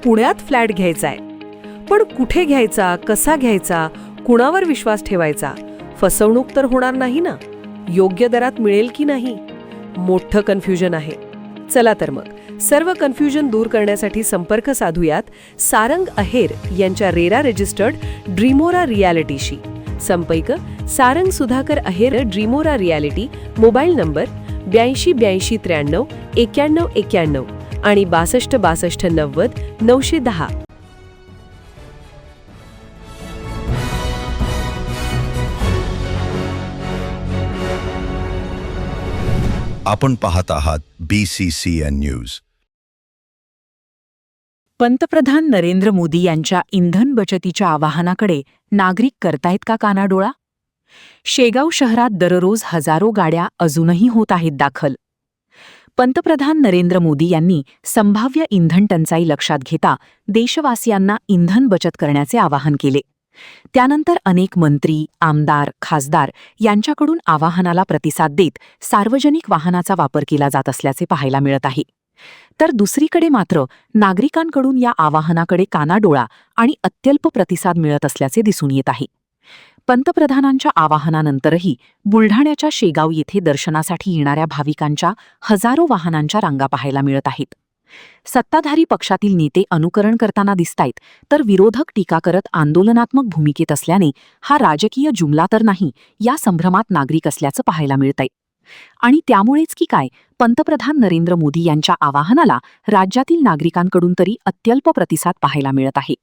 पुण्यात फ्लॅट घ्यायचाय. पण कुठे घ्यायचा, कसा घ्यायचा, कुणावर विश्वास ठेवायचा? फसवणूक तर होणार नाही ना? योग्य दरात मिळेल की नाही? मोठं कन्फ्युजन आहे. चला तर मग सर्व कन्फ्युजन दूर करण्यासाठी संपर्क साधूयात सारंग अहेर यांच्या रेरा रजिस्टर्ड ड्रीमोरा रियालिटीशी. संपर्क सारंग सुधाकर अहेर, ड्रीमोरा रियालिटी. मोबाईल नंबर 82 83 93 91 आणि 62 62 90 910. आपण पाहत आहात BCCN न्यूज. पंतप्रधान नरेंद्र मोदी यांच्या इंधन बचतीच्या आवाहनाकडे नागरिक करतायत का कानाडोळा? शेगाव शहरात दररोज हजारो गाड्या अजूनही होत आहेत दाखल. पंतप्रधान नरेंद्र मोदी यांनी संभाव्य इंधन टंचाई लक्षात घेता देशवासियांना इंधन बचत करण्याचे आवाहन केले. त्यानंतर अनेक मंत्री, आमदार, खासदार यांच्याकडून आवाहनाला प्रतिसाद देत सार्वजनिक वाहनाचा वापर केला जात असल्याचे पाहायला मिळत आहे. तर दुसरीकडे मात्र नागरिकांकडून या आवाहनाकडे कानाडोळा आणि अत्यल्प प्रतिसाद मिळत असल्याचे दिसून येत आहे. पंतप्रधानांच्या आवाहनानंतरही बुलढाण्याच्या शेगाव येथे दर्शनासाठी येणाऱ्या भाविकांच्या हजारो वाहनांच्या रांगा पाहायला मिळत आहेत. सत्ताधारी पक्षातील नेते अनुकरण करताना दिसतायत, तर विरोधक टीका करत आंदोलनात्मक भूमिकेत असल्याने हा राजकीय जुमला तर नाही, या संभ्रमात नागरिक असल्याचं पाहायला मिळतंय. आणि त्यामुळेच की काय, पंतप्रधान नरेंद्र मोदी यांच्या आवाहनाला राज्यातील नागरिकांकडून तरी अत्यल्प प्रतिसाद पाहायला मिळत आहे.